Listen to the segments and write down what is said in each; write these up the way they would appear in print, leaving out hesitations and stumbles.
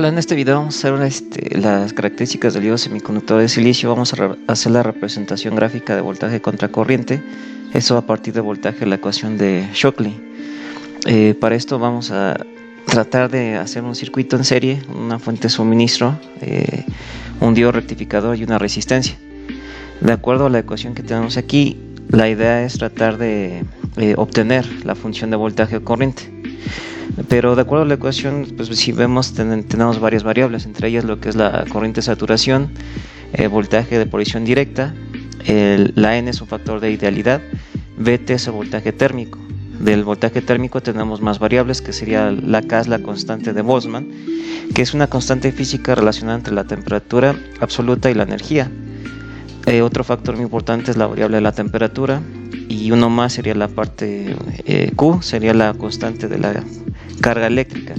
Hola, en este video vamos a hacer las características del diodo semiconductor de silicio. Vamos a hacer la representación gráfica de voltaje contra corriente. Eso a partir de voltaje, la ecuación de Shockley. Para esto vamos a tratar de hacer un circuito en serie, una fuente de suministro, un diodo rectificador y una resistencia. De acuerdo a la ecuación que tenemos aquí, la idea es tratar de obtener la función de voltaje o corriente. Pero de acuerdo a la ecuación, pues si vemos tenemos varias variables, entre ellas lo que es la corriente de saturación, voltaje de posición directa, la N es un factor de idealidad, Vt es el voltaje térmico. Del voltaje térmico tenemos más variables, que sería la K, es la constante de Boltzmann, que es una constante física relacionada entre la temperatura absoluta y la energía. Otro factor muy importante es la variable de la temperatura, y uno más sería la parte Q, sería la constante de la carga eléctrica.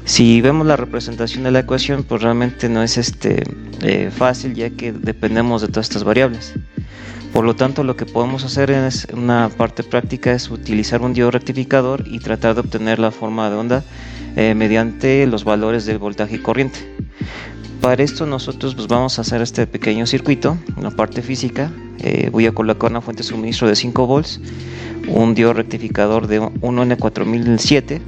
Si vemos la representación de la ecuación, pues realmente no es fácil, ya que dependemos de todas estas variables. Por lo tanto, lo que podemos hacer es una parte práctica, es utilizar un diodo rectificador y tratar de obtener la forma de onda mediante los valores del voltaje y corriente. Para esto nosotros vamos a hacer este pequeño circuito, una parte física. Voy a colocar una fuente de suministro de 5 volts, un diodo rectificador de 1N4007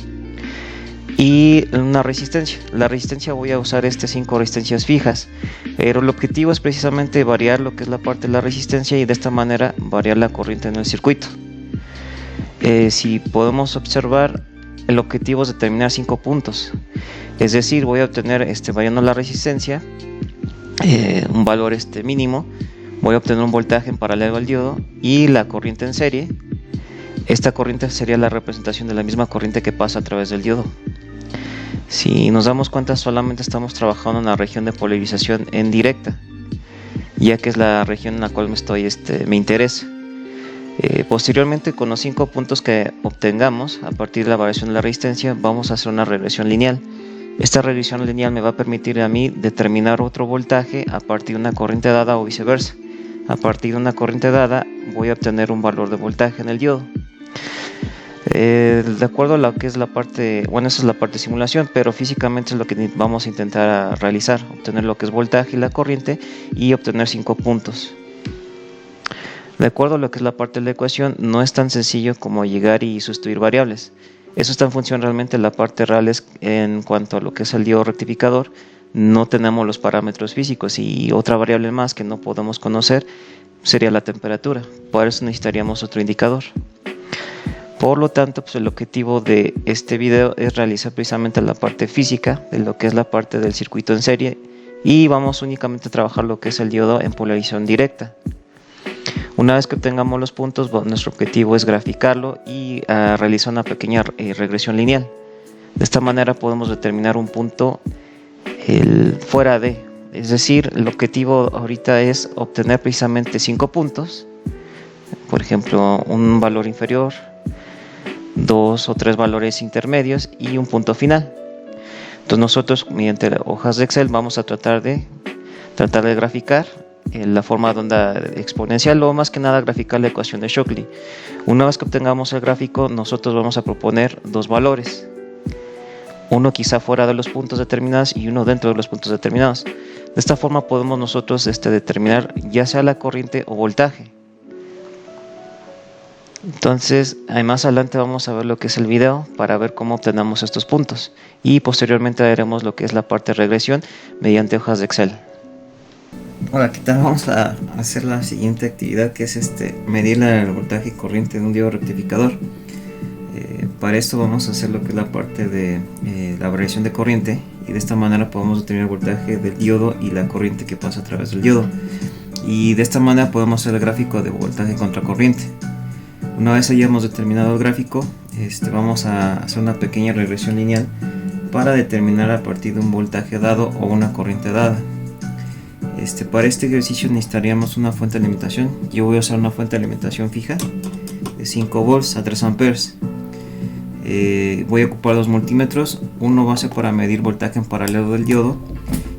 y una resistencia. La resistencia voy a usar 5 resistencias fijas, pero el objetivo es precisamente variar lo que es la parte de la resistencia y de esta manera variar la corriente en el circuito. Si podemos observar, el objetivo es determinar 5 puntos, es decir, voy a obtener variando la resistencia un valor mínimo. Voy a obtener un voltaje en paralelo al diodo y la corriente en serie. Esta corriente sería la representación de la misma corriente que pasa a través del diodo. Si nos damos cuenta, solamente estamos trabajando en la región de polarización en directa, ya que es la región en la cual me interesa. Posteriormente, con los 5 puntos que obtengamos a partir de la variación de la resistencia, vamos a hacer una regresión lineal. Esta regresión lineal me va a permitir a mí determinar otro voltaje a partir de una corriente dada o viceversa. A partir de una corriente dada voy a obtener un valor de voltaje en el diodo. De acuerdo a lo que es la parte, esa es la parte de simulación, pero físicamente es lo que vamos a intentar realizar, obtener lo que es voltaje y la corriente y obtener 5 puntos. De acuerdo a lo que es la parte de la ecuación, no es tan sencillo como llegar y sustituir variables. Eso está en función realmente de la parte real. En cuanto a lo que es el diodo rectificador, no tenemos los parámetros físicos, y otra variable más que no podemos conocer sería la temperatura. Por eso necesitaríamos otro indicador. Por lo tanto, el objetivo de este video es realizar precisamente la parte física de lo que es la parte del circuito en serie, y vamos únicamente a trabajar lo que es el diodo en polarización directa. Una vez que obtengamos los puntos, nuestro objetivo es graficarlo y realizar una pequeña regresión lineal. De esta manera podemos determinar un punto fuera de, es decir, el objetivo ahorita es obtener precisamente 5 puntos, por ejemplo un valor inferior, 2 o 3 valores intermedios y un punto final. Entonces nosotros, mediante hojas de Excel, vamos a tratar de graficar la forma de onda exponencial, o más que nada graficar la ecuación de Shockley. Una vez que obtengamos el gráfico, nosotros vamos a proponer 2 valores, uno quizá fuera de los puntos determinados y uno dentro de los puntos determinados. De esta forma podemos nosotros determinar ya sea la corriente o voltaje. Entonces, más adelante vamos a ver lo que es el video para ver cómo obtenemos estos puntos, y posteriormente haremos lo que es la parte de regresión mediante hojas de Excel. Hola, ¿qué tal? Vamos a hacer la siguiente actividad, que es medir el voltaje y corriente de un diodo rectificador. Para esto vamos a hacer lo que es la parte de la variación de corriente, y de esta manera podemos determinar el voltaje del diodo y la corriente que pasa a través del diodo, y de esta manera podemos hacer el gráfico de voltaje contra corriente. Una vez hayamos determinado el gráfico, vamos a hacer una pequeña regresión lineal para determinar a partir de un voltaje dado o una corriente dada. Para este ejercicio necesitaríamos una fuente de alimentación. Yo voy a usar una fuente de alimentación fija de 5 volts a 3 amperes. Voy a ocupar 2 multímetros. Uno va a ser para medir voltaje en paralelo del diodo,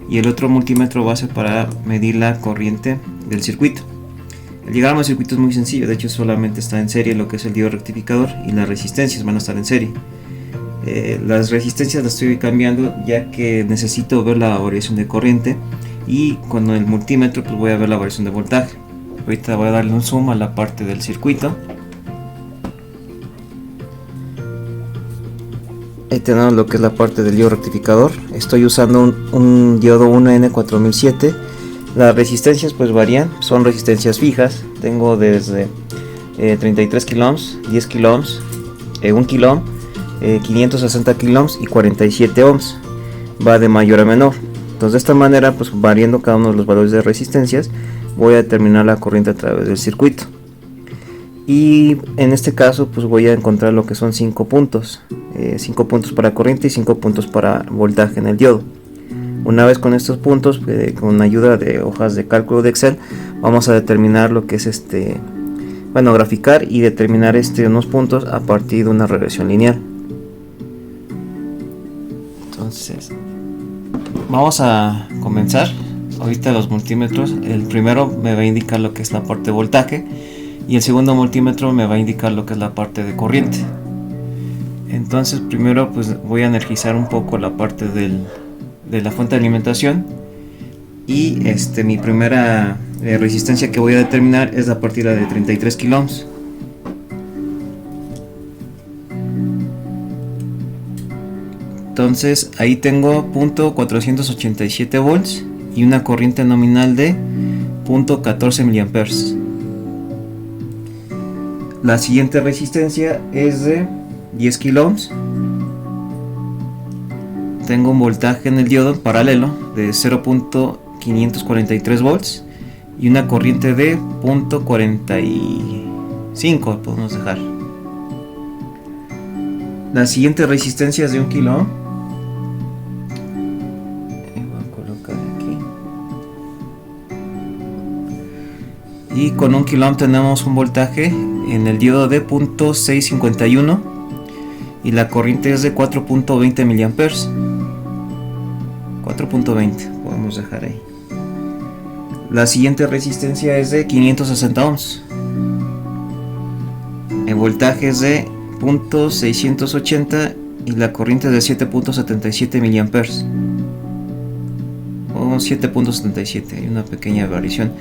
y el otro multímetro va a ser para medir la corriente del circuito. El diagrama del circuito es muy sencillo, de hecho solamente está en serie lo que es el diodo rectificador, y las resistencias van a estar en serie. Las resistencias las estoy cambiando ya que necesito ver la variación de corriente, y con el multímetro pues voy a ver la variación de voltaje. Ahorita voy a darle un zoom a la parte del circuito. Ahí tenemos lo que es la parte del diodo rectificador. Estoy usando un diodo 1N4007. Las resistencias pues varían, son resistencias fijas. Tengo desde 33 kΩ, 10 kΩ, 1 kΩ, 560 kΩ y 47 ohms. Va de mayor a menor. Entonces de esta manera, pues variando cada uno de los valores de resistencias, voy a determinar la corriente a través del circuito. Y en este caso pues voy a encontrar lo que son 5 puntos. 5 puntos para corriente y 5 puntos para voltaje en el diodo. Una vez con estos puntos, con ayuda de hojas de cálculo de Excel, vamos a determinar lo que es graficar y determinar unos puntos a partir de una regresión lineal. Entonces vamos a comenzar. Ahorita los multímetros, el primero me va a indicar lo que es la parte de voltaje y el segundo multímetro me va a indicar lo que es la parte de corriente. Entonces primero pues voy a energizar un poco la parte de la fuente de alimentación, y mi primera resistencia que voy a determinar es a partir de 33 kΩ. Entonces ahí tengo .487 volts y una corriente nominal de .14 mA. La siguiente resistencia es de 10 kΩ. Tengo un voltaje en el diodo paralelo de 0.543 volts y una corriente de .45 podemos dejar. La siguiente resistencia es de 1 kΩ. Voy a colocar aquí. Y con 1 kΩ tenemos un voltaje en el diodo de .651 y la corriente es de 4.20 mA. 4.20 podemos dejar ahí. La siguiente resistencia es de 560 ohms. El voltaje es de .680 y la corriente es de 7.77 mA. O 7.77, hay una pequeña variación.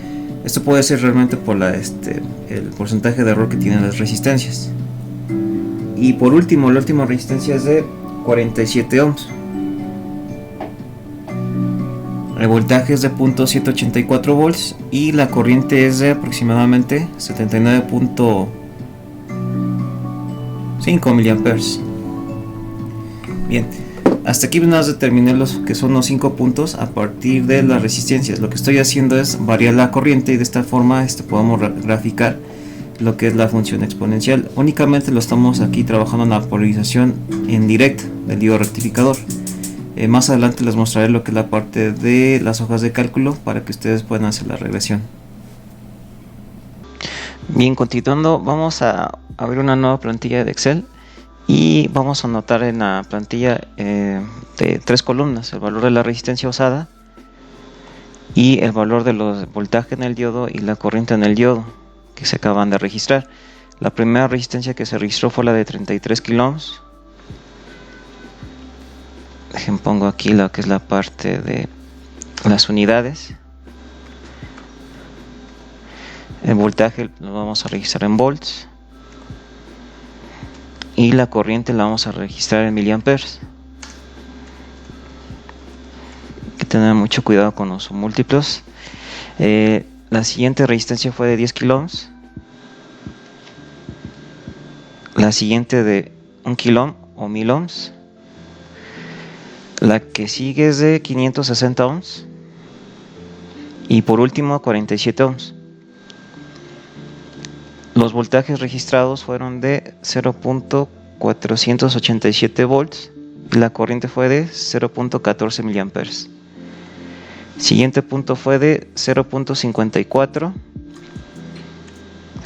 Esto puede ser realmente por el porcentaje de error que tienen las resistencias. Y por último, la última resistencia es de 47 ohms. El voltaje es de .784 volts y la corriente es de aproximadamente 79.5 mA. Bien, hasta aquí nos determiné los que son los 5 puntos a partir de las resistencias. Lo que estoy haciendo es variar la corriente y de esta forma podemos graficar lo que es la función exponencial. Únicamente lo estamos aquí trabajando en la polarización en directo del diodo rectificador. Más adelante les mostraré lo que es la parte de las hojas de cálculo para que ustedes puedan hacer la regresión. Bien, continuando, vamos a abrir una nueva plantilla de Excel y vamos a anotar en la plantilla de 3 columnas el valor de la resistencia usada y el valor de los voltaje en el diodo y la corriente en el diodo que se acaban de registrar. La primera resistencia que se registró fue la de 33 kΩ. Pongo aquí lo que es la parte de las unidades. El voltaje lo vamos a registrar en volts y la corriente la vamos a registrar en miliamperes. Hay que tener mucho cuidado con los múltiplos. La siguiente resistencia fue de 10 kΩ. La siguiente de 1 kΩ o 1000 ohms. La que sigue es de 560 ohms. Y por último 47 ohms. Los voltajes registrados fueron de 0.487 volts y la corriente fue de 0.14 mA. Siguiente punto fue de 0.54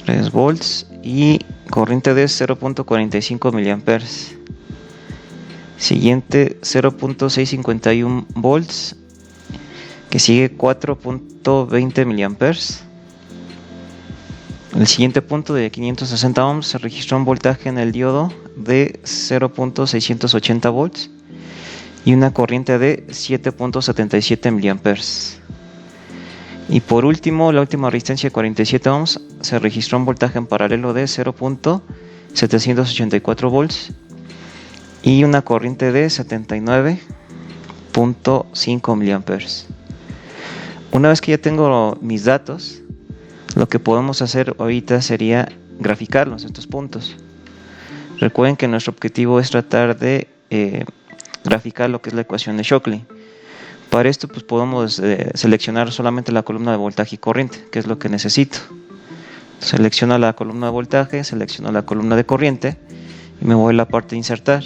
3 volts y corriente de 0.45 mA. Siguiente 0.651 volts, que sigue 4.20 mA. El siguiente punto de 560 ohms se registró un voltaje en el diodo de 0.680 volts y una corriente de 7.77 miliamperes. Y por último, la última resistencia de 47 ohms se registró un voltaje en paralelo de 0.784 volts y una corriente de 79.5 miliamperes. Una vez que ya tengo mis datos, lo que podemos hacer ahorita sería graficarlos, estos puntos. Recuerden que nuestro objetivo es tratar de graficar lo que es la ecuación de Shockley. Para esto pues podemos seleccionar solamente la columna de voltaje y corriente, que es lo que necesito. Selecciono la columna de voltaje, selecciono la columna de corriente y me voy a la parte de insertar.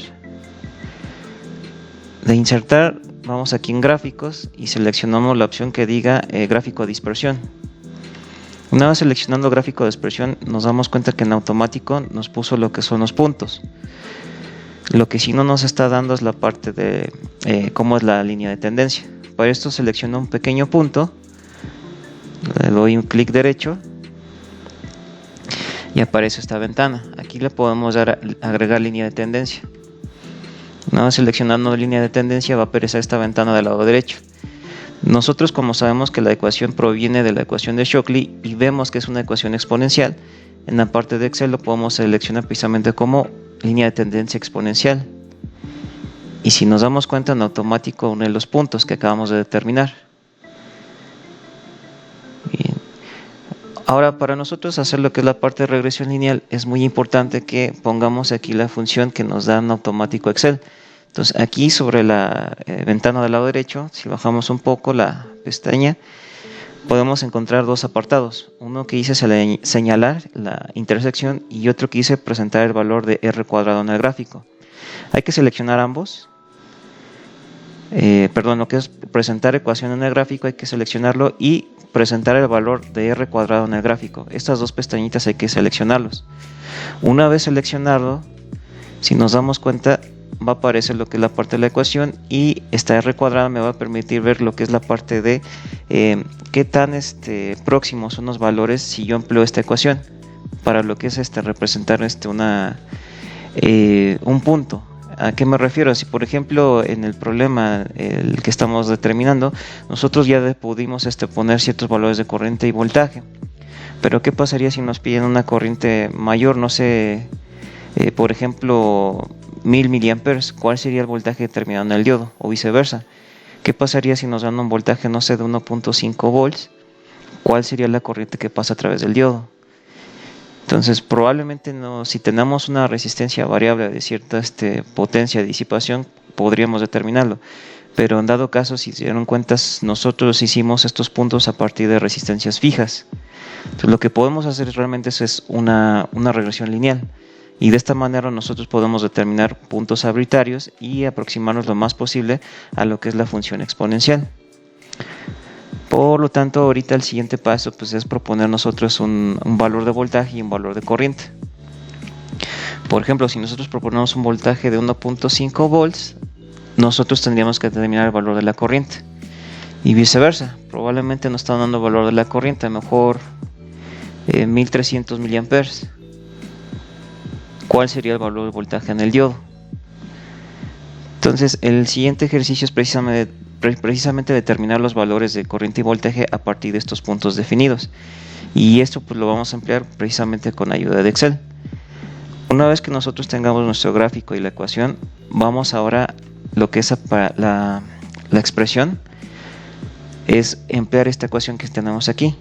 De insertar vamos aquí en gráficos y seleccionamos la opción que diga gráfico de dispersión. Una vez seleccionando gráfico de dispersión nos damos cuenta que en automático nos puso lo que son los puntos. Lo que sí no nos está dando es la parte de cómo es la línea de tendencia. Para esto selecciono un pequeño punto, le doy un clic derecho y aparece esta ventana. Aquí le podemos agregar línea de tendencia. Una vez seleccionando línea de tendencia va a aparecer esta ventana del lado derecho. Nosotros, como sabemos que la ecuación proviene de la ecuación de Shockley y vemos que es una ecuación exponencial, en la parte de Excel lo podemos seleccionar precisamente como línea de tendencia exponencial. Y si nos damos cuenta, en automático une los puntos que acabamos de determinar. Bien. Ahora, para nosotros hacer lo que es la parte de regresión lineal, es muy importante que pongamos aquí la función que nos da en automático Excel. Entonces, aquí sobre la ventana del lado derecho, si bajamos un poco la pestaña, podemos encontrar dos apartados. Uno que dice señalar la intersección y otro que dice presentar el valor de R cuadrado en el gráfico. Hay que seleccionar ambos. Lo que es presentar ecuación en el gráfico hay que seleccionarlo y presentar el valor de R cuadrado en el gráfico. Estas dos pestañitas hay que seleccionarlos. Una vez seleccionado, si nos damos cuenta, va a aparecer lo que es la parte de la ecuación y esta R cuadrada me va a permitir ver lo que es la parte de qué tan próximos son los valores si yo empleo esta ecuación para lo que es representar un punto. ¿A qué me refiero? Si por ejemplo en el problema el que estamos determinando, nosotros ya pudimos poner ciertos valores de corriente y voltaje, pero ¿qué pasaría si nos piden una corriente mayor? No sé, por ejemplo 1000 miliamperes, ¿cuál sería el voltaje determinado en el diodo? O viceversa, ¿qué pasaría si nos dan un voltaje, no sé, de 1.5 volts? ¿Cuál sería la corriente que pasa a través del diodo? Entonces probablemente si tenemos una resistencia variable de cierta potencia de disipación, podríamos determinarlo. Pero en dado caso, si se dieron cuenta, nosotros hicimos estos puntos a partir de resistencias fijas. Entonces lo que podemos hacer realmente es una regresión lineal. Y de esta manera nosotros podemos determinar puntos arbitrarios y aproximarnos lo más posible a lo que es la función exponencial. Por lo tanto, ahorita el siguiente paso es proponer nosotros un valor de voltaje y un valor de corriente. Por ejemplo, si nosotros proponemos un voltaje de 1.5 volts, nosotros tendríamos que determinar el valor de la corriente. Y viceversa, probablemente nos están dando el valor de la corriente, a lo mejor 1300 miliamperes. ¿Cuál sería el valor de voltaje en el diodo? Entonces, el siguiente ejercicio es precisamente determinar los valores de corriente y voltaje a partir de estos puntos definidos. Y esto lo vamos a emplear precisamente con ayuda de Excel. Una vez que nosotros tengamos nuestro gráfico y la ecuación, vamos ahora lo que es la expresión, es emplear esta ecuación que tenemos aquí.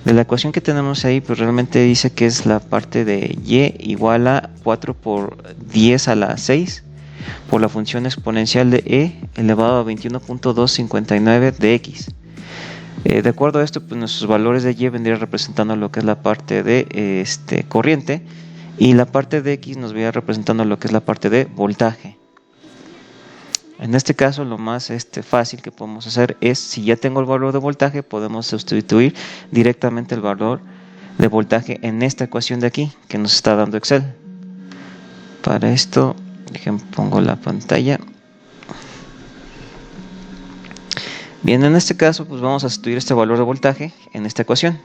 De la ecuación que tenemos ahí, realmente dice que es la parte de y igual a 4 por 10 a la 6 por la función exponencial de e elevado a 21.259 de x. De acuerdo a esto, nuestros valores de y vendrían representando lo que es la parte de corriente y la parte de x nos vendría representando lo que es la parte de voltaje. En este caso, lo más fácil que podemos hacer es, si ya tengo el valor de voltaje, podemos sustituir directamente el valor de voltaje en esta ecuación de aquí que nos está dando Excel. Para esto, pongo la pantalla. Bien, en este caso, vamos a sustituir este valor de voltaje en esta ecuación.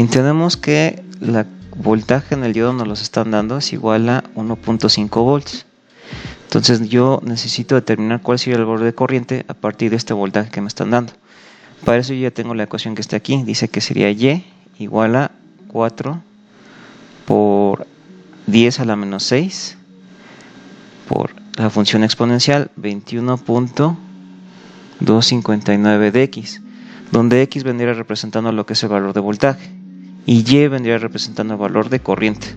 Entendemos que la voltaje en el diodo nos los están dando es igual a 1.5 volts. Entonces yo necesito determinar cuál sería el valor de corriente a partir de este voltaje que me están dando. Para eso yo ya tengo la ecuación que está aquí. Dice que sería Y igual a 4 por 10 a la menos 6 por la función exponencial 21.259 de X, donde X vendría representando lo que es el valor de voltaje y Y vendría representando el valor de corriente.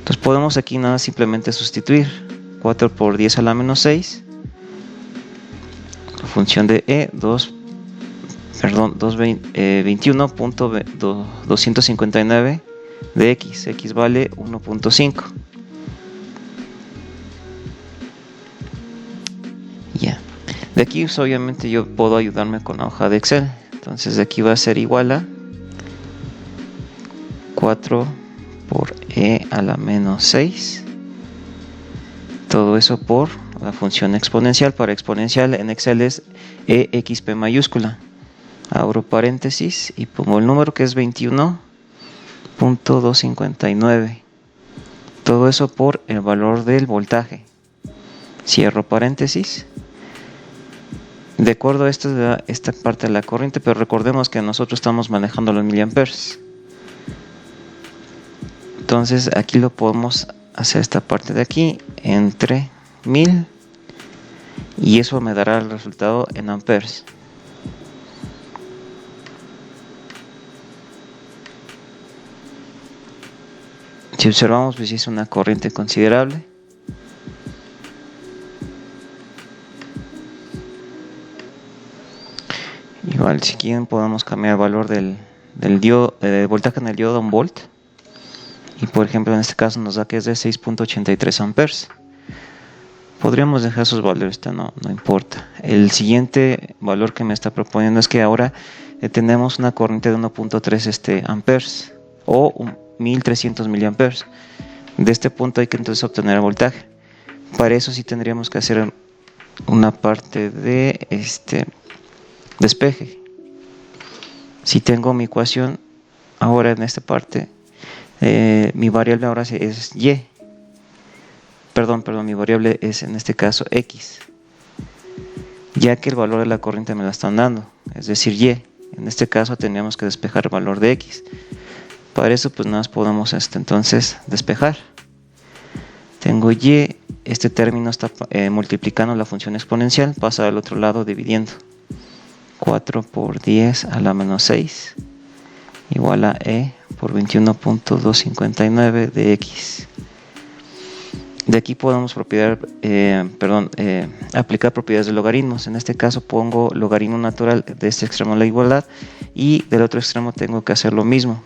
Entonces podemos aquí nada simplemente sustituir 4 por 10 a la menos 6, la función de 21.259 de X vale 1.5. Ya. De aquí pues, obviamente yo puedo ayudarme con la hoja de Excel. Entonces de aquí va a ser igual a 4 por E a la menos 6. Todo eso por la función exponencial. Para exponencial en Excel es EXP mayúscula. Abro paréntesis y pongo el número que es 21.259. Todo eso por el valor del voltaje. Cierro paréntesis. De acuerdo a esta parte de la corriente, pero recordemos que nosotros estamos manejando los miliamperes. Entonces aquí lo podemos hacer esta parte de aquí entre 1000 y eso me dará el resultado en amperes. Si observamos, pues es una corriente considerable. Igual, si quieren, podemos cambiar el valor del voltaje en el diodo a 1 volt. Y por ejemplo, en este caso nos da que es de 6.83 amperes. Podríamos dejar esos valores, no importa. El siguiente valor que me está proponiendo es que ahora tenemos una corriente de 1.3 amperes o 1300 miliamperes. De este punto hay que entonces obtener el voltaje. Para eso sí tendríamos que hacer una parte de despeje. Si tengo mi ecuación ahora en esta parte, mi variable ahora es Y. Perdón, mi variable es en este caso X, ya que el valor de la corriente me la están dando, es decir, Y. En este caso tendríamos que despejar el valor de X. Para eso pues nada más podemos entonces despejar. Tengo Y, este término está multiplicando la función exponencial, pasa al otro lado dividiendo. 4 por 10 a la menos 6 igual a E por 21.259 de X. De aquí podemos aplicar propiedades de logaritmos. En este caso pongo logaritmo natural de este extremo la igualdad y del otro extremo tengo que hacer lo mismo.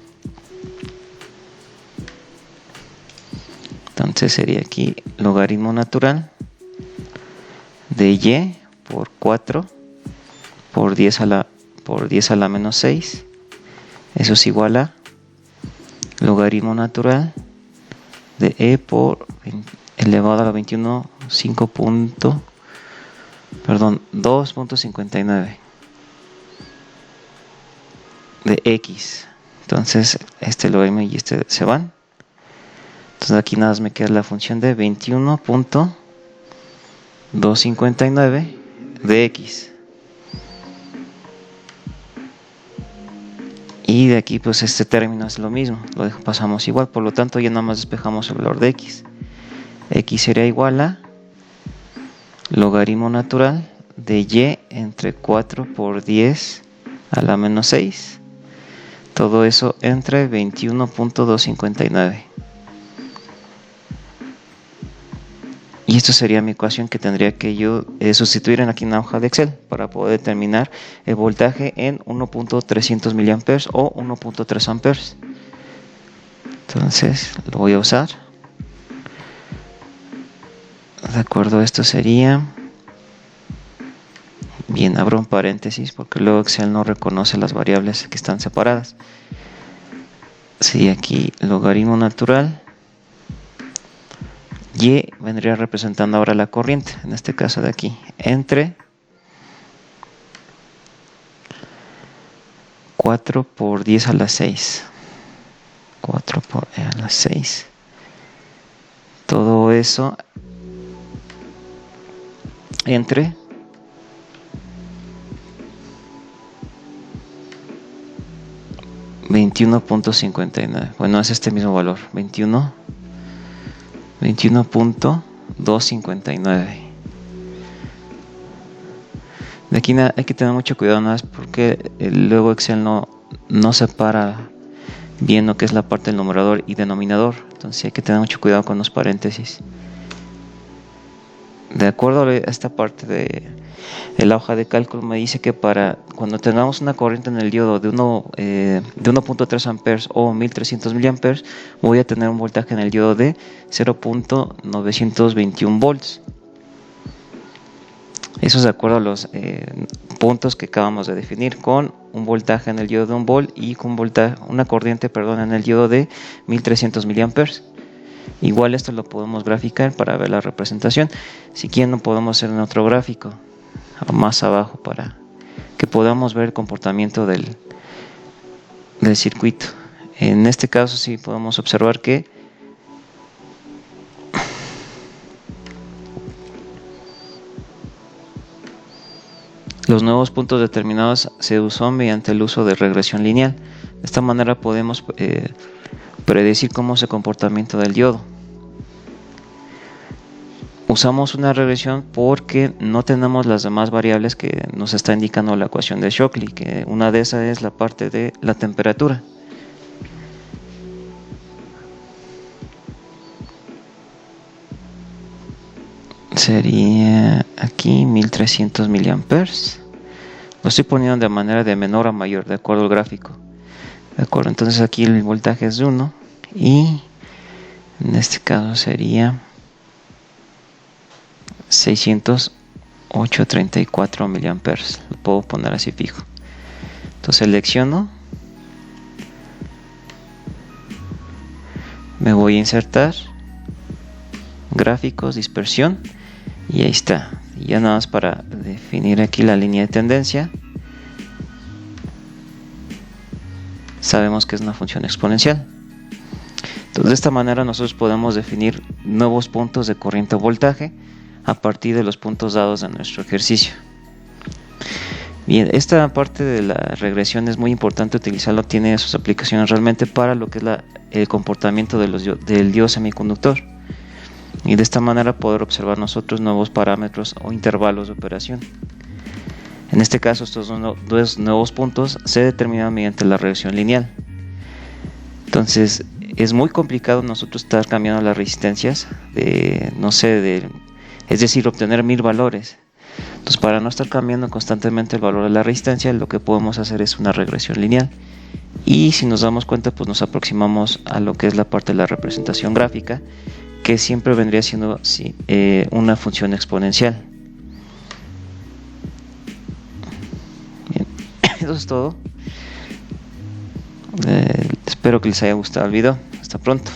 Entonces sería aquí logaritmo natural de Y por 4 por 10 a la menos 6. Eso es igual a logaritmo natural de E por elevado a la 2.59 de X. Entonces este logaritmo y este se van. Entonces aquí nada más me queda la función de 21.259 de X. Y de aquí pues este término es lo mismo, pasamos igual, por lo tanto ya nada más despejamos el valor de X. X sería igual a logaritmo natural de Y entre 4 por 10 a la menos 6. Todo eso entre 21.259. Y esto sería mi ecuación que tendría que yo sustituir aquí en la hoja de Excel para poder determinar el voltaje en 1.300 miliamperes o 1.3 amperes. Entonces lo voy a usar. De acuerdo, esto sería... Bien, abro un paréntesis porque luego Excel no reconoce las variables que están separadas. Sería aquí logaritmo natural. Y vendría representando ahora la corriente, en este caso de aquí, entre 4 por 10 a la 6. 4 por E a la 6. Todo eso entre 21.59. Bueno, es este mismo valor, 21.259. De aquí hay que tener mucho cuidado más porque luego Excel no separa bien lo que es la parte del numerador y denominador. Entonces hay que tener mucho cuidado con los paréntesis. De acuerdo a esta parte de la hoja de cálculo, me dice que para cuando tengamos una corriente en el diodo de 1.3 amperes o 1300 miliamperes, voy a tener un voltaje en el diodo de 0.921 volts. Eso es de acuerdo a los puntos que acabamos de definir, con un voltaje en el diodo de 1 volt y con una corriente en el diodo de 1300 miliamperes. Igual esto lo podemos graficar para ver la representación. Si quieren lo podemos hacer en otro gráfico más abajo para que podamos ver el comportamiento del circuito. En este caso sí podemos observar que los nuevos puntos determinados se usó mediante el uso de regresión lineal. De esta manera podemos predecir cómo es el comportamiento del diodo. Usamos una regresión porque no tenemos las demás variables que nos está indicando la ecuación de Shockley, que una de esas es la parte de la temperatura. Sería aquí 1300 miliamperes. Lo estoy poniendo de manera de menor a mayor, de acuerdo al gráfico. De acuerdo, entonces aquí el voltaje es de 1 y en este caso sería 608.34 miliamperes. Lo puedo poner así fijo. Entonces selecciono, me voy a insertar, gráficos, dispersión, y ahí está. Y ya nada más para definir aquí la línea de tendencia, sabemos que es una función exponencial. Entonces de esta manera nosotros podemos definir nuevos puntos de corriente o voltaje a partir de los puntos dados en nuestro ejercicio. Bien, esta parte de la regresión es muy importante utilizarlo, tiene sus aplicaciones realmente para lo que es el comportamiento del diodo semiconductor, y de esta manera poder observar nosotros nuevos parámetros o intervalos de operación. En este caso estos dos nuevos puntos se determinan mediante la regresión lineal. Entonces es muy complicado nosotros estar cambiando las resistencias es decir, obtener 1000 valores. Entonces para no estar cambiando constantemente el valor de la resistencia, lo que podemos hacer es una regresión lineal, y si nos damos cuenta pues nos aproximamos a lo que es la parte de la representación gráfica, que siempre vendría siendo una función exponencial. Bien, eso es todo. Espero que les haya gustado el video. Hasta pronto.